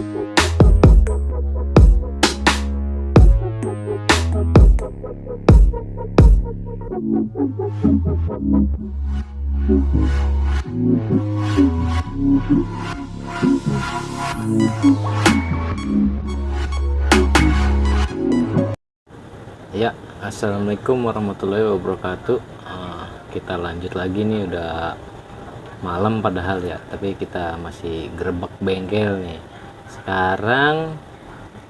Ya, assalamualaikum warahmatullahi wabarakatuh. Kita lanjut lagi nih, udah malam padahal ya, tapi kita masih gerebek bengkel nih. Sekarang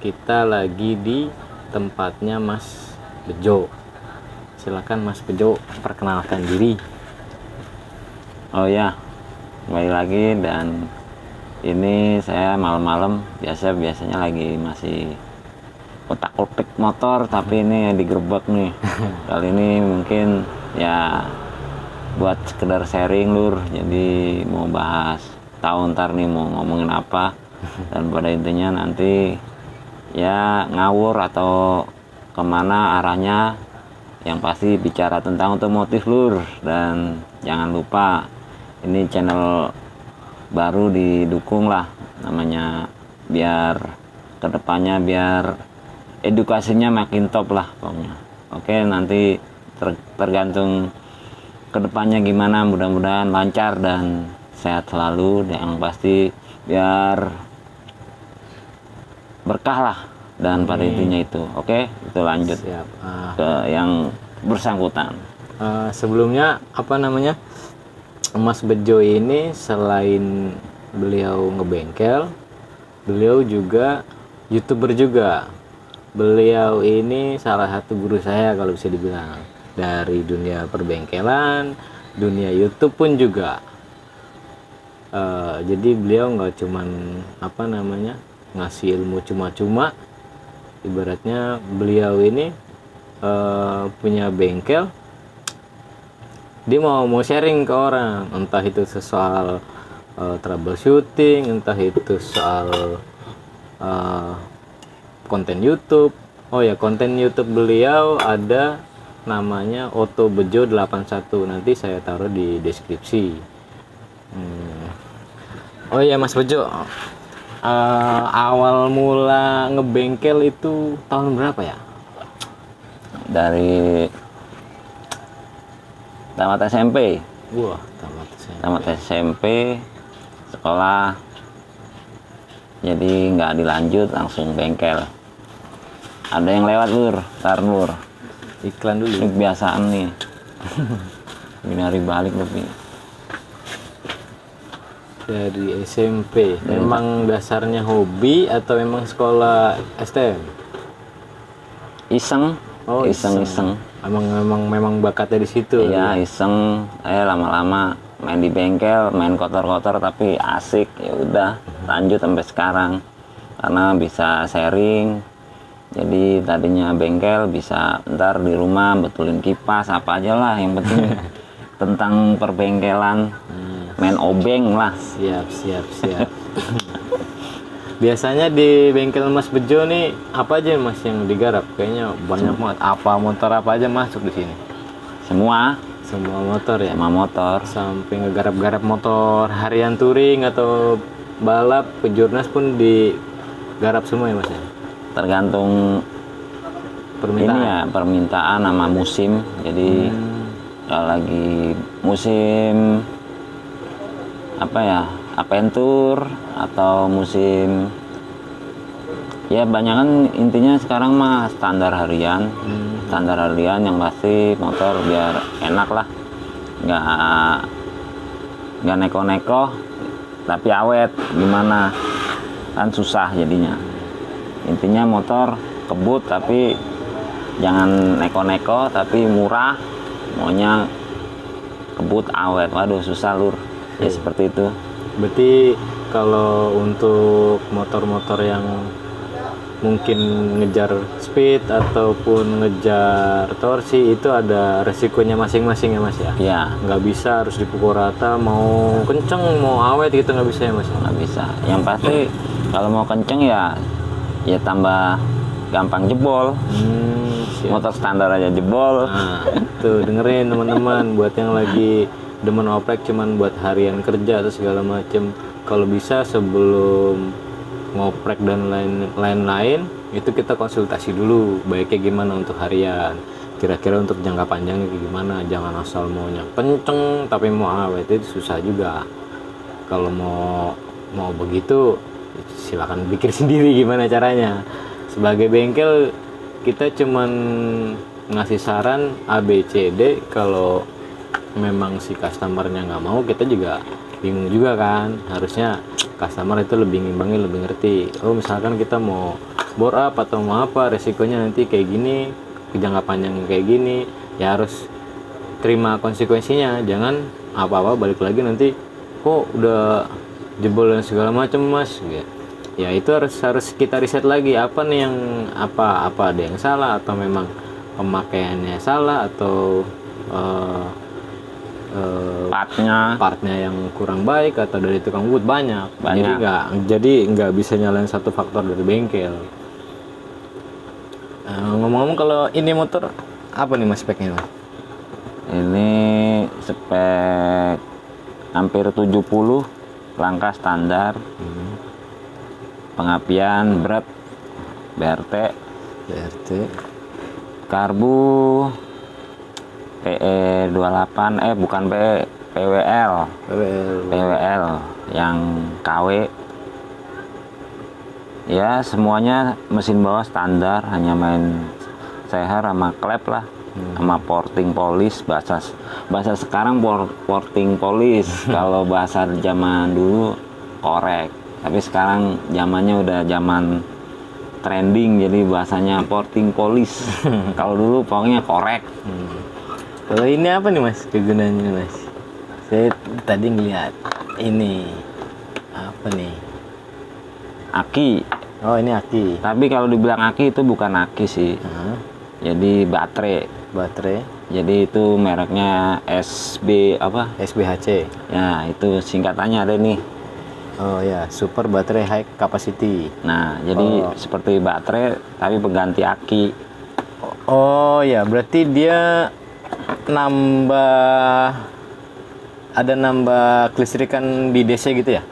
kita lagi di tempatnya Mas Bejo. Silakan Mas Bejo, perkenalkan diri. Oh ya, kembali lagi, dan ini saya malam-malam biasanya lagi masih otak-otik motor, tapi ini digerebek nih. Kali ini mungkin ya buat sekedar sharing lur, jadi mau bahas, tahu ntar nih mau ngomongin apa, dan pada intinya nanti ya ngawur atau kemana arahnya, yang pasti bicara tentang otomotif lur. Dan jangan lupa ini channel baru, didukung lah, namanya biar kedepannya biar edukasinya makin top lah pokoknya. Oke, nanti tergantung kedepannya gimana, mudah-mudahan lancar dan sehat selalu, yang pasti biar berkah lah, dan pada intinya itu. Oke, itu lanjut. Siap. Ke yang bersangkutan. Sebelumnya apa namanya, Mas Bejo ini selain beliau ngebengkel, beliau juga YouTuber juga. Beliau ini salah satu guru saya kalau bisa dibilang, dari dunia perbengkelan, dunia YouTube pun juga. Jadi beliau nggak cuman apa namanya ngasih ilmu cuma-cuma. Ibaratnya beliau ini punya bengkel, dia mau sharing ke orang, entah itu soal troubleshooting, entah itu soal konten YouTube. Oh ya, konten YouTube beliau ada namanya Oto Bejo 81, nanti saya taruh di deskripsi. Oh ya Mas Bejo, awal mula ngebengkel itu tahun berapa ya? Dari tamat SMP. Wah, Tamat SMP, sekolah, jadi nggak dilanjut, langsung bengkel. Ada yang lewat lur, tar lur, iklan dulu. ini kebiasaan nih. Ini hari balik tapi Dari SMP. Memang dasarnya hobi atau memang sekolah STM? iseng. Oh, iseng. Memang bakatnya di situ. Iya, iseng. Saya lama-lama main di bengkel, main kotor-kotor tapi asik. Ya udah, lanjut sampai sekarang karena bisa sharing. Jadi tadinya bengkel, bisa ntar di rumah betulin kipas apa aja lah, yang penting tentang perbengkelan. Main obeng lah. Siap. Biasanya di bengkel Mas Bejo nih apa aja Mas yang digarap? Kayaknya banyak banget. Apa motor apa aja masuk di sini? Semua Motor ya. sama motor. Sampai ngegarap-garap motor harian touring atau balap, kejurnas pun digarap semua ya Mas ya? Tergantung Permintaan. ini ya, permintaan sama musim. Jadi kalau lagi musim apa ya, adventure atau musim ya, banyak kan intinya sekarang mah standar harian. Standar harian yang pasti motor biar enak lah, nggak neko-neko tapi awet. Gimana kan susah jadinya. Intinya motor kebut tapi jangan neko-neko, tapi murah, maunya kebut awet. Waduh, susah lur. Ya seperti itu. Berarti kalau untuk motor-motor yang mungkin ngejar speed ataupun ngejar torsi, itu ada resikonya masing-masing ya Mas ya? Iya. Nggak bisa harus dipukul rata, mau kenceng mau awet gitu nggak bisa ya Mas? Nggak bisa. Yang pasti kalau mau kenceng ya tambah gampang jebol. Siap. Motor standar aja jebol. Nah, tuh dengerin teman-teman, buat yang lagi demen oprek cuman buat harian kerja atau segala macem, kalau bisa sebelum ngoprek dan lain-lain, itu kita konsultasi dulu baiknya gimana untuk harian, kira-kira untuk jangka panjangnya kayak gimana. Jangan asal maunya kenceng tapi mau awet, itu susah juga. Kalau mau begitu silakan pikir sendiri gimana caranya. Sebagai bengkel kita cuman ngasih saran A B C D. Kalau memang si customernya nggak mau, kita juga bingung juga kan. Harusnya customer itu lebih ngimbangin, lebih ngerti. Oh misalkan kita mau bore up atau mau apa, resikonya nanti kayak gini, jangka panjang kayak gini, ya harus terima konsekuensinya. Jangan apa-apa balik lagi nanti kok udah jebol dan segala macam mas gitu. Ya itu harus kita riset lagi, apa nih yang apa ada yang salah, atau memang pemakaiannya salah, atau partnya yang kurang baik, atau dari tukang wood banyak. Jadi nggak bisa nyalain satu faktor dari bengkel. Ngomong-ngomong, kalau ini motor apa nih mas speknya mas? Ini spek hampir 70, langkah standar. Pengapian berat BRT, karbu PE 28, bukan PE, PWL yang KW. Ya semuanya mesin bawah standar, hanya main seher sama klep lah, sama porting polish. Bahasa sekarang porting polish. Kalau bahasa zaman dulu korek, tapi sekarang zamannya udah zaman trending, jadi bahasanya porting polish. Kalau dulu pokoknya korek. Kalau ini apa nih mas kegunaannya mas? Saya tadi ngeliat ini apa nih? Aki. Oh ini aki. Tapi kalau dibilang aki itu bukan aki sih. Jadi baterai. Jadi itu mereknya SBHC. Ya itu singkatannya ada nih. Oh ya, super baterai high capacity. Nah, jadi seperti baterai tapi pengganti aki. Oh ya, berarti dia nambah kelistrikan di DC gitu ya?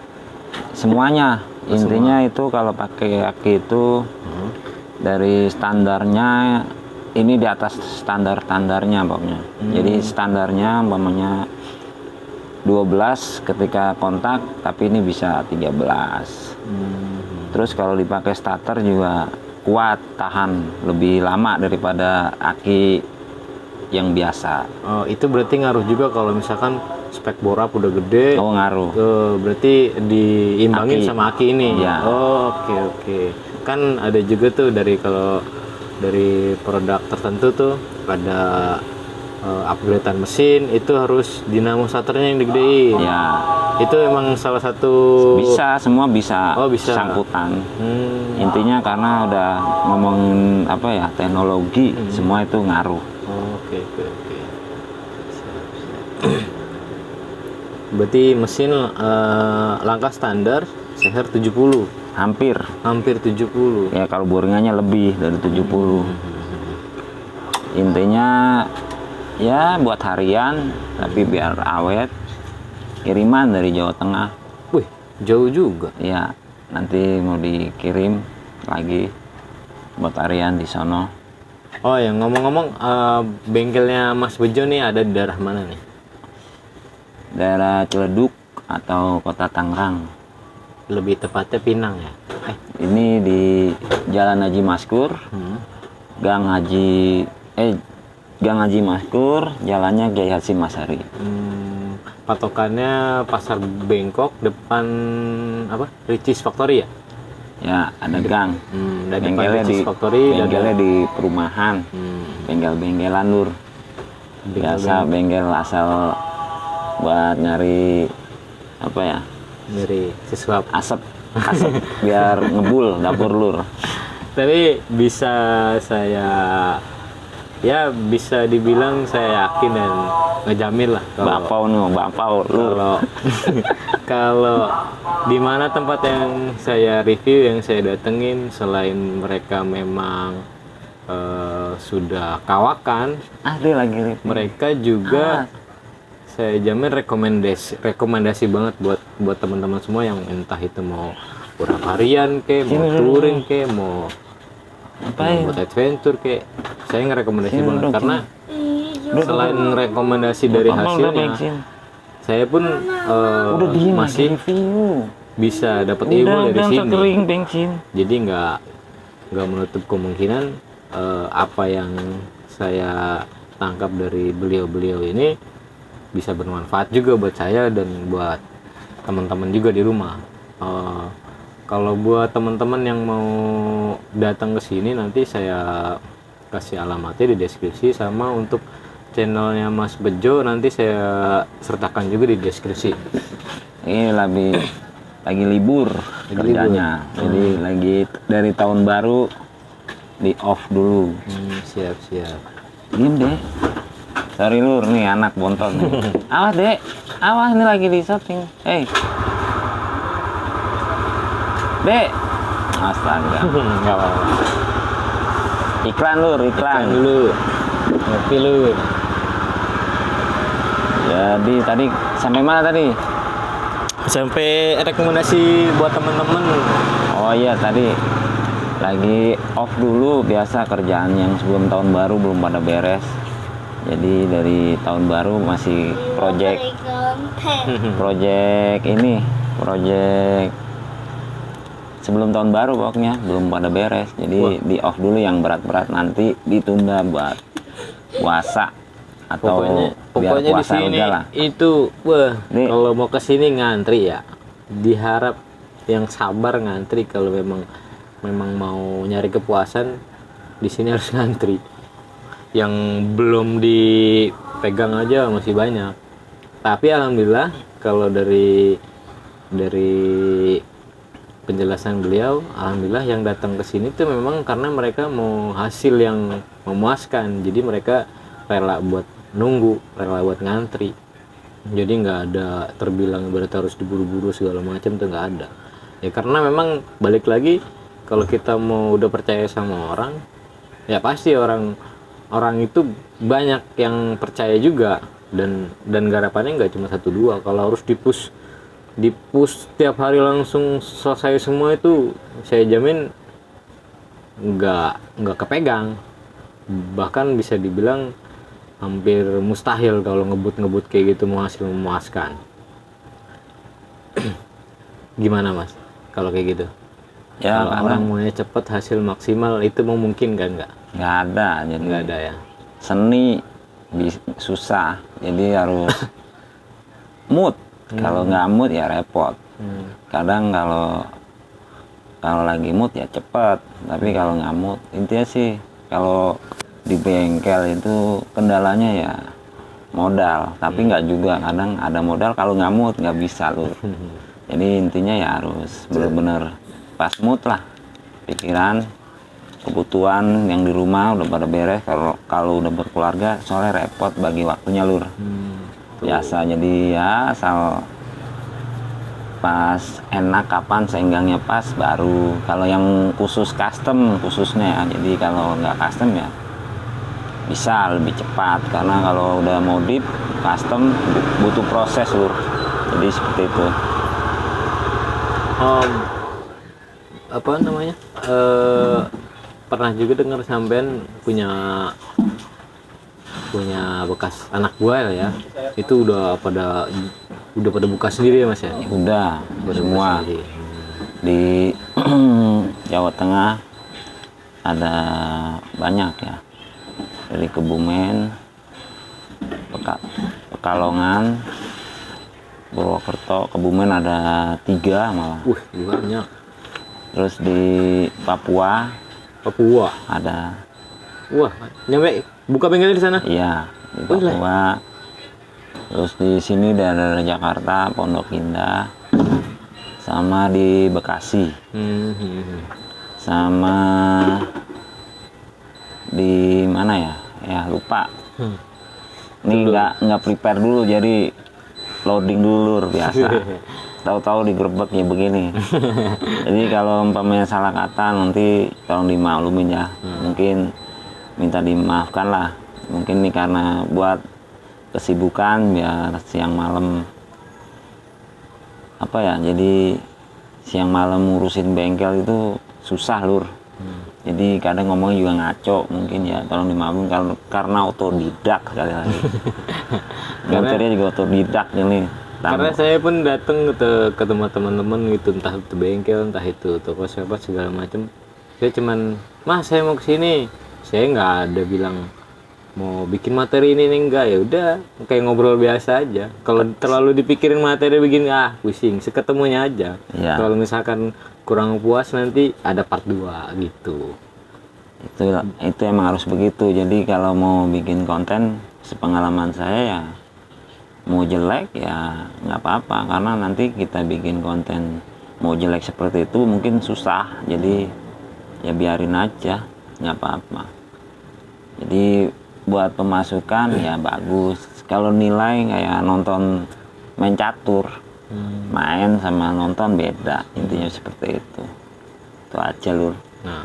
Semuanya. Intinya itu kalau pakai aki itu dari standarnya, ini di atas standarnya pokoknya. Jadi standarnya umpamanya 12 ketika kontak, tapi ini bisa 13. Terus kalau dipakai starter juga kuat, tahan lebih lama daripada aki yang biasa. Oh, itu berarti ngaruh juga kalau misalkan spek bore up udah gede. Oh, ngaruh. Berarti diimbangin sama aki ini. Ya. Oh, oke. Kan ada juga tuh kalau dari produk tertentu tuh ada upgradean mesin, itu harus dinamo starternya yang digedein. Ya. Itu emang salah satu. Semua bisa. Oh, bisa. Sangkutan. Intinya karena udah ngomongin teknologi, semua itu ngaruh. Oke. Berarti mesin langkah standar seher 70. Hampir 70. Ya kalau boringannya lebih dari 70. Intinya ya buat harian, tapi biar awet. Kiriman dari Jawa Tengah. Wih, jauh juga. Ya, nanti mau dikirim lagi buat harian di sono. Oh ya, ngomong-ngomong, bengkelnya Mas Bejo nih ada di daerah mana nih? Daerah Ciledug atau Kota Tangerang. Lebih tepatnya Pinang ya? Ini di Jalan Haji Maskur, Gang Haji Maskur, jalannya Kiai Hasyim Asy'ari. Patokannya Pasar Bengkok depan apa? Ricis Factory ya? Ya, ada gang. Bengkelnya di perumahan. Bengkel-bengkelan lur. Biasa bengkel asal buat nyari apa ya? Nyari sesuap asap biar ngebul dapur lur. Tapi bisa dibilang saya yakin dan ngejamin lah bapau kalau di mana tempat yang saya review, yang saya datengin, selain mereka memang sudah kawakan, mereka juga saya jamin rekomendasi banget buat teman-teman semua yang entah itu mau kurang harian ke, mau touring ke, mau Ngapain? buat adventure ke, saya ngerekomendasi Sini banget dong, karena selain rekomendasi dari Amal udah hasilnya, bensin. saya pun Udah diem masih lagi review. bisa dapat ilmu Udah dari sampai sini. kering bensin. Jadi nggak menutup kemungkinan apa yang saya tangkap dari beliau-beliau ini bisa bermanfaat juga buat saya dan buat teman-teman juga di rumah. Kalau buat teman-teman yang mau datang ke sini, nanti saya kasih alamatnya di deskripsi, sama untuk channelnya Mas Bejo nanti saya sertakan juga di deskripsi. Ini lagi libur kerjanya. Jadi lagi dari tahun baru di off dulu. Siap. Diem deh. Sorry lur, nih anak bontot nih. Awas dek, awas ini lagi di shopping. Dek, astaga. Nggak apa-apa. Iklan lur, iklan. Dulu ngopi lu. Jadi tadi sampai mana tadi? Sampai rekomendasi buat teman-teman. Oh iya tadi lagi off dulu, biasa kerjaan yang sebelum tahun baru belum pada beres. Jadi dari tahun baru masih project sebelum tahun baru pokoknya belum pada beres. Jadi di off dulu yang berat-berat, nanti ditunda buat puasa atau biar Pokoknya di puasa sini udah lah. itu, wah, Nih. kalau mau ke sini ngantri ya. Diharap yang sabar ngantri, kalau memang mau nyari kepuasan di sini harus ngantri. Yang belum dipegang aja masih banyak. Tapi alhamdulillah kalau dari penjelasan beliau, alhamdulillah yang datang ke sini tuh memang karena mereka mau hasil yang memuaskan. Jadi mereka rela buat nunggu, rela buat ngantri. Jadi nggak ada terbilang berarti harus diburu-buru segala macam, tuh nggak ada. Ya karena memang balik lagi, kalau kita mau udah percaya sama orang, ya pasti orang itu banyak yang percaya juga, dan garapannya nggak cuma 1 2. Kalau harus dipush setiap hari langsung selesai semua, itu saya jamin nggak kepegang, bahkan bisa dibilang hampir mustahil kalau ngebut kayak gitu mau hasil memuaskan. Gimana Mas kalau kayak gitu? Ya Kalau karena orang maunya cepet hasil maksimal, itu memungkinkan nggak ada, jadi nggak ada ya. seni susah, jadi harus mood. Kalau nggak mood ya repot. Kadang kalau lagi mood ya cepet, tapi kalau nggak mood, intinya sih kalau di bengkel itu kendalanya ya modal, tapi nggak juga, kadang ada modal, kalau nggak mood nggak bisa loh. Jadi intinya ya harus bener-bener pas mood lah, pikiran, kebutuhan yang di rumah udah pada beres. Kalau udah berkeluarga soalnya repot bagi waktunya lur. Biasa, jadi ya asal pas enak, kapan seenggaknya pas baru. Kalau yang khusus custom khususnya ya, jadi kalau nggak custom ya bisa lebih cepat, karena kalau udah modif custom butuh proses lur. Jadi seperti itu. Apa namanya, pernah juga dengar sampean punya bekas anak buah ya, itu udah pada buka sendiri ya Mas ya? Udah semua Sendiri. di Jawa Tengah ada banyak ya, dari Kebumen, Pekalongan, Purwokerto. Kebumen ada 3 malah. Banyak. Terus di Papua ada. Wah, nyampe buka bengkel di sana? Iya, di Papua. Terus di sini daerah Jakarta, Pondok Indah, sama di Bekasi, sama di mana ya? Ya lupa. Ini nggak prepare dulu, jadi loading dulu biasa. Tahu-tahu digerebek ya begini. Jadi kalau umpamanya salah kata nanti tolong dimaklumin ya. Mungkin minta dimaafkan lah. Mungkin ini karena buat kesibukan biar siang malam apa ya, jadi siang malam ngurusin bengkel itu susah lur. Jadi kadang ngomongnya juga ngaco mungkin ya, tolong dimaafin karena otodidak sekali lagi. Motornya juga otodidak ini. Karena saya pun datang ke tempat teman-teman gitu, entah itu bengkel, entah itu toko siapa segala macam. Saya cuman, mas saya mau kesini. Saya nggak ada bilang mau bikin materi ini nih, enggak, ya udah kayak ngobrol biasa aja. Kalau terlalu dipikirin materi begini pusing, seketemunya aja. Ya. Kalau misalkan kurang puas nanti ada part 2 gitu. Itu emang harus begitu. Jadi kalau mau bikin konten, sepengalaman saya ya mau jelek ya nggak apa-apa, karena nanti kita bikin konten mau jelek seperti itu mungkin susah. Jadi ya biarin aja, nggak apa-apa. Jadi buat pemasukan ya bagus. Kalau nilai kayak nonton main catur, main sama nonton beda, intinya seperti itu aja lur. Nah,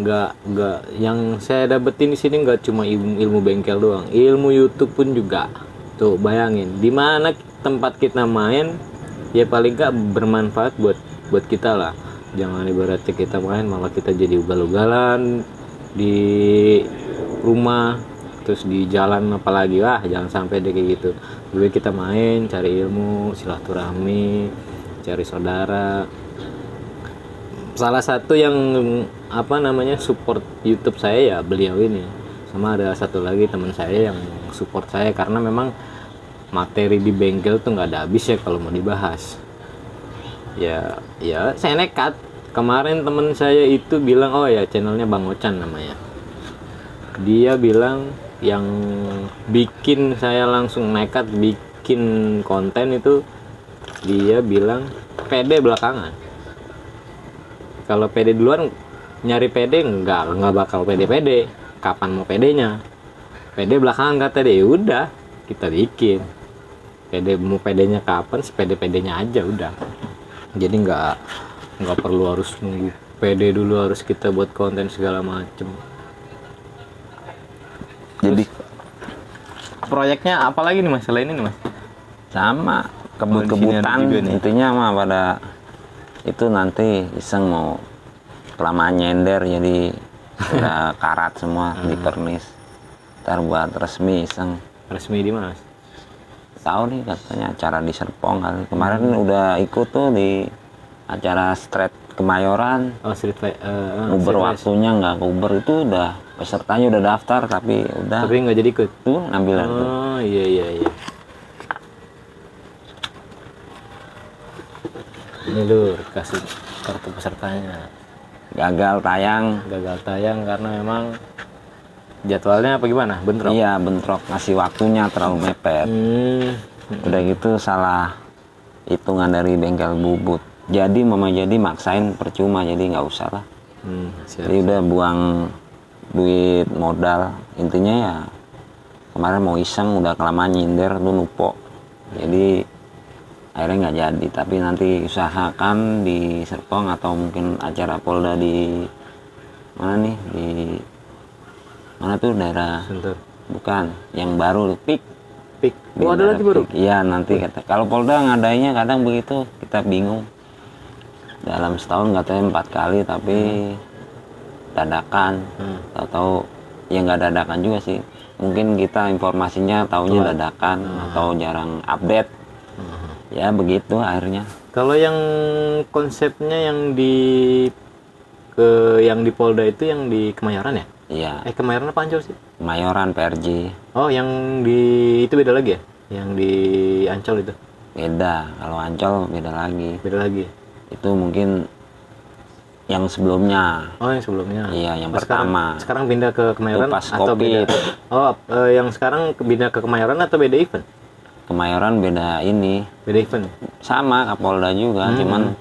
nggak yang saya dapetin di sini nggak cuma ilmu bengkel doang, ilmu YouTube pun juga. Tuh bayangin, di mana tempat kita main ya paling nggak bermanfaat buat kita lah. Jangan ibaratnya kita main malah kita jadi ugal-ugalan di rumah, terus di jalan apalagi, jangan sampai deh kayak gitu. Lebih kita main, cari ilmu, silaturahmi, cari saudara. Salah satu yang support YouTube saya ya beliau ini, sama ada satu lagi teman saya yang support saya, karena memang materi di bengkel tuh nggak ada habis ya kalau mau dibahas. Ya saya nekat. Kemarin teman saya itu bilang, oh ya channelnya Bang Ocan namanya, dia bilang yang bikin saya langsung nekat bikin konten itu, dia bilang pede belakangan. Kalau pede duluan, nyari pede nggak bakal pede. Kapan mau pedenya? Pede belakangan kata dia. Udah kita bikin pede, mau pedenya kapan, sepede-pedenya aja udah. Jadi nggak perlu harus nunggu pede dulu, harus kita buat konten segala macem. Jadi proyeknya apa lagi nih mas selain ini mas? sama kebut-kebutan intinya mah pada itu. Nanti iseng mau kelamaan nyender jadi udah karat semua di pernis, ntar buat resmi iseng. Resmi di mana mas? Tahu nih katanya acara di Serpong kali kemarin udah ikut tuh di acara Street Kemayoran. Oh street Uber waktunya nggak ke Uber, itu udah pesertanya udah daftar tapi nggak jadi ikut tuh ngambil tuh. Oh iya ini lur kasih kartu pesertanya. Gagal tayang karena memang jadwalnya apa gimana, bentrok? Iya bentrok, ngasih waktunya terlalu mepet. Udah gitu salah hitungan dari bengkel bubut, jadi maksain percuma, jadi nggak usah lah. Jadi udah buang duit modal. Intinya ya kemarin mau iseng udah kelamaan nyindir tuh nupo, jadi akhirnya nggak jadi. Tapi nanti usahakan di Serpong atau mungkin acara Polda di mana nih, di mana tuh daerah Sentur. Bukan yang baru Pik. Oh ada lagi baru? Iya nanti kata kalau Polda ngadainnya kadang begitu, kita bingung. Dalam setahun katanya 4 kali tapi dadakan. Atau ya nggak dadakan juga sih, mungkin kita informasinya taunya dadakan atau jarang update. Ya begitu akhirnya. Kalau yang konsepnya yang di Polda itu yang di Kemayoran ya? Iya. Kemayoran apa Ancol sih? Kemayoran PRJ. Oh yang di itu beda lagi ya? Yang di Ancol itu? Beda. Kalau Ancol beda lagi. Beda lagi. Itu mungkin yang sebelumnya. Oh yang sebelumnya. Iya yang pertama. Sekarang pindah ke Kemayoran pas atau COVID. beda? Oh yang sekarang pindah ke Kemayoran atau beda event? Kemayoran beda ini. Beda event? Sama Kapolda juga, cuman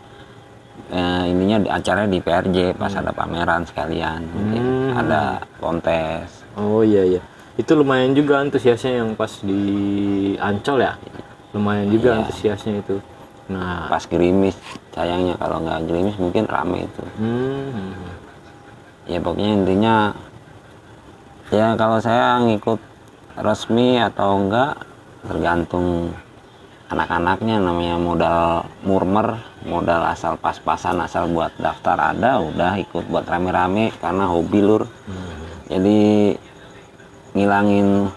ininya acaranya di PRJ pas ada pameran sekalian, mungkin ada kontes. Oh iya itu lumayan juga antusiasnya yang pas di Ancol ya, lumayan juga antusiasnya itu. Nah pas gerimis, sayangnya kalau nggak gerimis mungkin rame itu. Ya pokoknya intinya ya kalau saya ngikut resmi atau enggak tergantung anak-anaknya namanya modal murmer, modal asal pas-pasan, asal buat daftar ada, udah ikut buat rame-rame karena hobi lur. Jadi ngilangin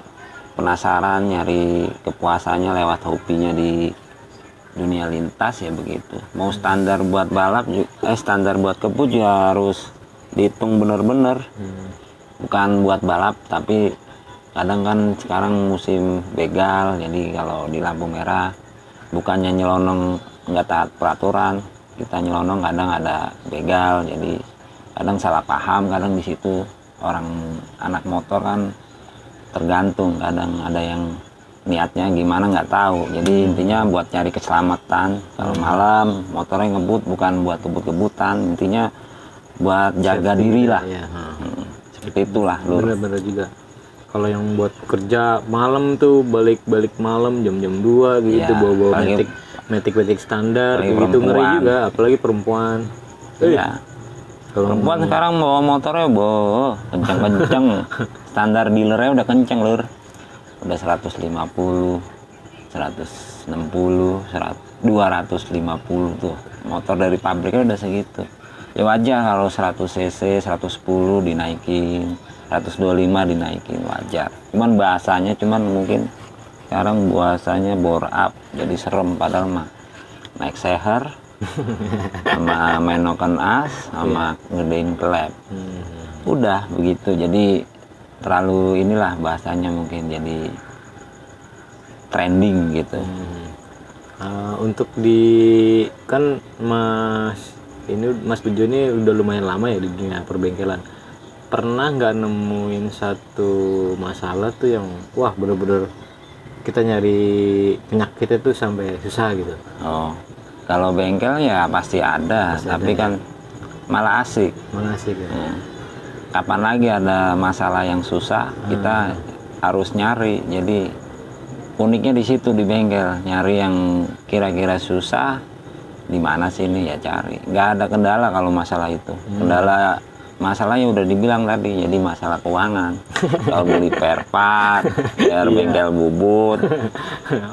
penasaran, nyari kepuasannya lewat hobinya di dunia lintas ya begitu. Mau standar buat balap, standar buat kebut ya harus dihitung bener-bener. Bukan buat balap, tapi kadang kan sekarang musim begal, jadi kalau di lampu merah bukannya nyelonong nggak taat peraturan, kita nyelonong kadang ada begal, jadi kadang salah paham, kadang di situ orang anak motor kan tergantung, kadang ada yang niatnya gimana nggak tahu. Jadi intinya buat cari keselamatan, kalau malam motornya ngebut bukan buat kebut-kebutan, intinya buat jaga diri lah ya. Seperti itulah lur. Bener-bener juga. Kalau yang buat kerja malam tuh balik-balik malam jam-jam 2 gitu, Ya, bawa-bawa apalagi- metik standar apalagi gitu, ngeri perempuan. juga, apalagi perempuan. Iya. Kalau Perempuan sekarang bawa motornya bawa kenceng-kenceng. Standar dealernya udah kenceng lur. Udah 150, 160, 250 tuh. Motor dari pabriknya udah segitu. Ya wajar kalau 100 cc, 110 dinaikin, 125 dinaikin, wajar. Cuman bahasanya mungkin sekarang bahasanya bore up, jadi serem padahal mah naik seher sama menokan as sama ngedein klep. Udah begitu, jadi terlalu inilah bahasanya mungkin jadi trending gitu. untuk di kan Mas Bejo ini udah lumayan lama ya di dunia perbengkelan. Pernah nggak nemuin satu masalah tuh yang wah bener-bener kita nyari penyakitnya tuh sampai susah gitu? Oh, kalau bengkel ya pasti ada, tapi kan malah asik. Mana sih gitu? Kapan lagi ada masalah yang susah, kita harus nyari. Jadi uniknya di situ di bengkel, nyari yang kira-kira susah, di mana sini ya cari. Nggak ada kendala kalau masalah itu. Kendala masalahnya udah dibilang tadi, jadi masalah keuangan. Kalau beli spare part, biar bengkel bubut.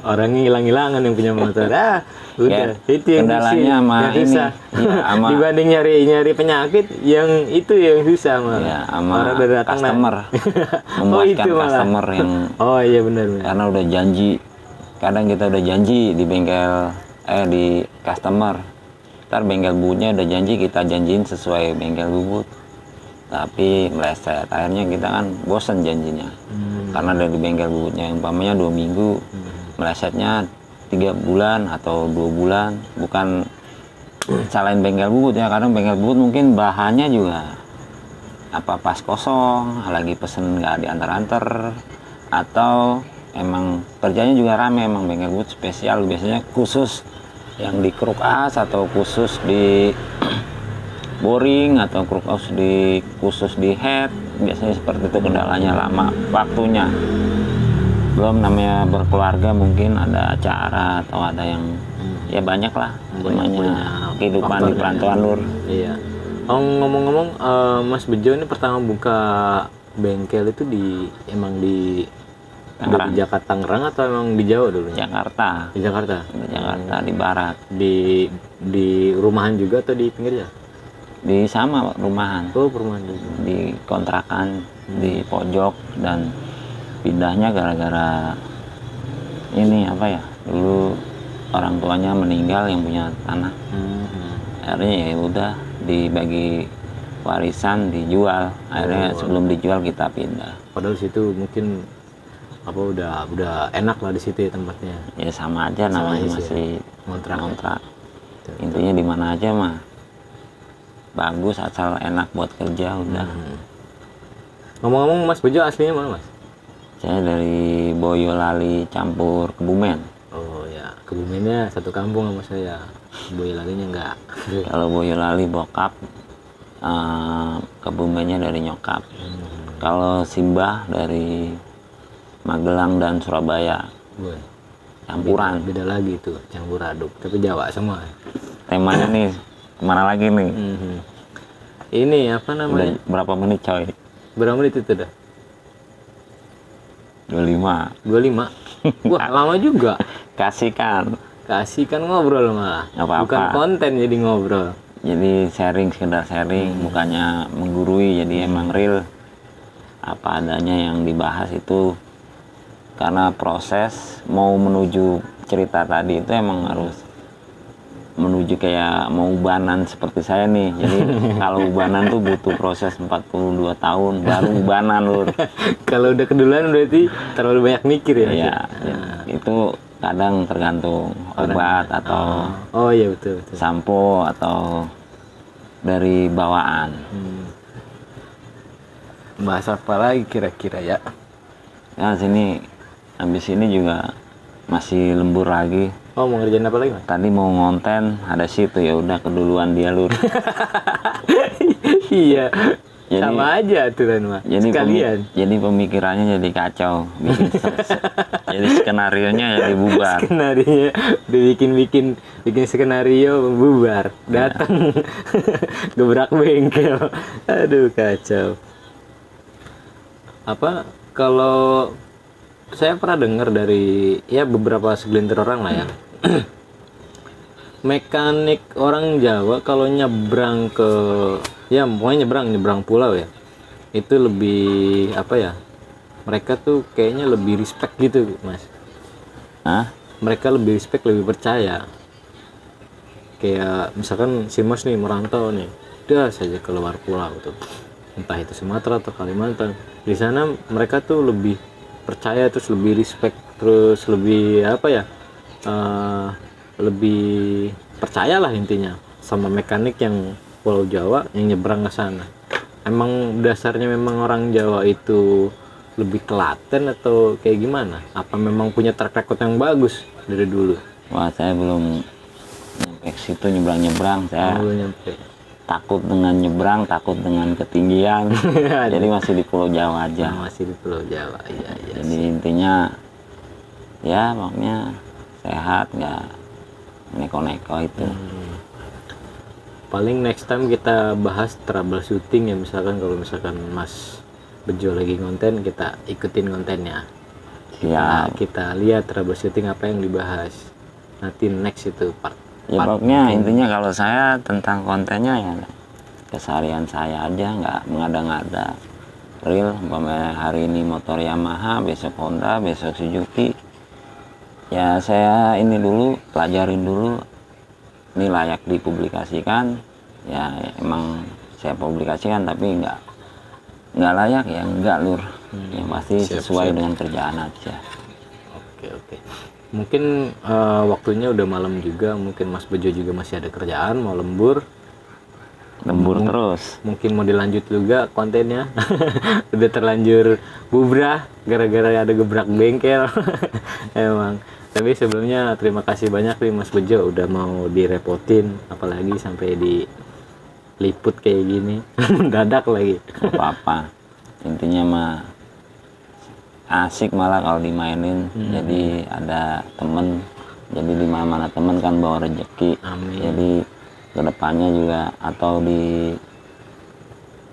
Orangnya hilang-hilangan yang punya motor. Udah, Ya, itu yang kendalanya sama yang ini, susah. ya, sama- Dibanding nyari penyakit, yang itu yang susah malah. Ya, sama Orang udah datang customer. oh Memuaskan itu malah. customer yang Oh iya benar. karena udah janji, kadang kita udah janji di bengkel di customer, ntar bengkel bubutnya udah janji, kita janjiin sesuai bengkel bubut tapi meleset, akhirnya kita kan bosen janjinya. Karena dari bengkel bubutnya umpamanya 2 minggu, melesetnya 3 bulan atau 2 bulan. Bukan salahin bengkel bubut ya, kadang bengkel bubut mungkin bahannya juga apa pas kosong, lagi pesen nggak diantar-antar, atau emang kerjanya juga rame. Emang bengkel bubut spesial, biasanya khusus yang di kruk as atau khusus di boring atau khusus di head, biasanya seperti itu. Kendalanya lama waktunya, belum namanya berkeluarga, mungkin ada acara atau ada yang ya banyak lah namanya kehidupan di perantauan lur. Iya. Oh, ngomong-ngomong, Mas Bejo ini pertama buka bengkel itu di Tangerang. di Jakarta, Tangerang, atau emang di Jawa dulu? Jakarta, Di Jakarta. di barat, Di rumahan juga atau di pinggir jalan? di sama rumahan, Oh, perumahan juga. di kontrakan di pojok. Dan pindahnya gara-gara ini apa ya, dulu orang tuanya meninggal yang punya tanah, akhirnya ya udah dibagi warisan, dijual. Akhirnya sebelum dijual kita pindah. Padahal situ mungkin udah enak lah di situ ya tempatnya. Ya sama aja namanya, aja sih, masih ngontrak. ngontrak. Intinya di mana aja mah bagus, asal enak buat kerja udah. Ngomong-ngomong, Mas Bejo aslinya mana, Mas? Saya dari Boyolali campur Kebumen. Oh ya, Kebumennya satu kampung sama saya. Boyolalinya enggak. Kalau Boyolali bokap, Kebumennya dari nyokap. Kalau Simbah dari Magelang dan Surabaya, Boy. campuran. Beda lagi tuh, campur aduk, tapi Jawa semua. Temanya nih kemana lagi nih? Ini apa Udah namanya? berapa menit coy? Berapa menit itu dah? 25. 25. Wah, lama juga. kasihkan. Kasih kan ngobrol malah. Nggak apa-apa. Bukan konten jadi ngobrol. Jadi sharing, sekedar sharing, bukannya menggurui. Jadi emang real apa adanya yang dibahas itu, karena proses mau menuju cerita tadi itu emang harus menuju kayak mau ubanan seperti saya nih. Jadi kalau ubanan tuh butuh proses 42 tahun baru ubanan lur. Kalau udah keduluan berarti terlalu banyak mikir ya. Ya, itu kadang tergantung obat atau Oh iya betul betul. sampo atau dari bawaan. Bahas apa lagi kira-kira ya? Nah sini habis ini juga masih lembur lagi. Oh mau ngerjain apa lagi Mas? Tadi mau ngonten ada situ, ya udah keduluan dia lur. Iya. Jadi- Sama aja aturan mah. Jadi Sekalian. jadi pemikirannya jadi kacau. Jadi skenarionya jadi bubar. Skenario udah bikin skenario bubar. Datang gebrak bengkel. Aduh kacau. Apa kalau saya pernah dengar dari ya beberapa segelintir orang lah ya. Mekanik orang Jawa kalau nyebrang ke ya pokoknya nyebrang pulau ya, itu lebih apa ya, mereka tuh kayaknya lebih respect gitu Mas. Hah? Mereka lebih respect, lebih percaya. Kayak misalkan si Mas nih merantau nih, udah saja keluar pulau tuh, entah itu Sumatera atau Kalimantan, di sana mereka tuh lebih percaya, terus lebih respect, terus lebih apa ya, lebih percayalah intinya sama mekanik yang Pulau Jawa yang nyebrang ke sana. Emang dasarnya memang orang Jawa itu lebih telaten atau kayak gimana? Apa memang punya track record yang bagus dari dulu? Wah, saya belum nyampe ke situ nyebrang-nyebrang. Saya Belum nyampe. takut dengan nyebrang, takut dengan ketinggian. Jadi masih di Pulau Jawa aja. Masih di Pulau Jawa, iya iya. Jadi intinya ya makanya sehat, nggak neko-neko itu. Paling next time kita bahas troubleshooting ya, misalkan kalau misalkan Mas Bejo lagi konten, kita ikutin kontennya. Ya, Kita lihat troubleshooting apa yang dibahas. Nanti next itu part. ya pokoknya intinya kalau saya tentang kontennya ya keseharian saya aja, nggak mengada-ngada. Real, umpamanya hari ini motor Yamaha, besok Honda, besok Suzuki. Ya saya ini dulu, pelajarin dulu, ini layak dipublikasikan. Ya emang saya publikasikan, tapi nggak layak ya nggak lur. Yang pasti sesuai dengan kerjaan aja. Oke oke. Mungkin waktunya udah malam juga, mungkin Mas Bejo juga masih ada kerjaan, mau lembur. Lembur terus. Mungkin mau dilanjut juga kontennya. Udah terlanjur bubrah gara-gara ada gebrak bengkel. Emang. Tapi sebelumnya terima kasih banyak nih Mas Bejo udah mau direpotin, apalagi sampai diliput kayak gini. Mendadak lagi. Nggak apa-apa, intinya mah asik malah kalau dimainin. Jadi ada temen, jadi di mana temen kan bawa rezeki. Amin. Jadi kedepannya juga atau di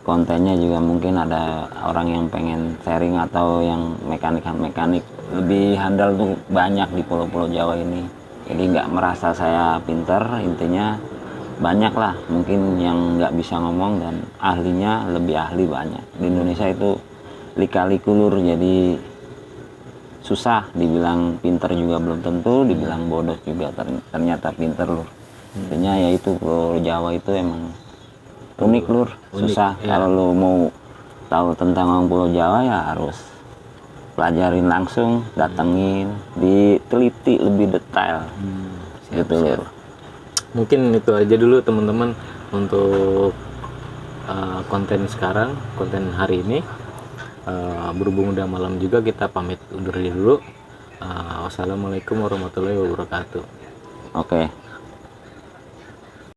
kontennya juga mungkin ada orang yang pengen sharing atau yang mekanik lebih handal tuh banyak di pulau-pulau Jawa ini. Jadi nggak merasa saya pinter, intinya banyak lah mungkin yang nggak bisa ngomong dan ahlinya lebih ahli banyak. Di Indonesia itu lika-liku lur, jadi susah dibilang pinter juga belum tentu, dibilang bodoh juga ternyata pinter lur. Intinya yaitu Pulau Jawa itu emang unik lur, susah. Kalau lo mau tahu tentang orang Pulau Jawa ya harus pelajarin langsung, datengin, diteliti lebih detail. Gitu lur. Mungkin itu aja dulu teman-teman untuk konten sekarang, konten hari ini. Berhubung udah malam juga, kita pamit undur diri dulu. Wassalamualaikum warahmatullahi wabarakatuh. Oke.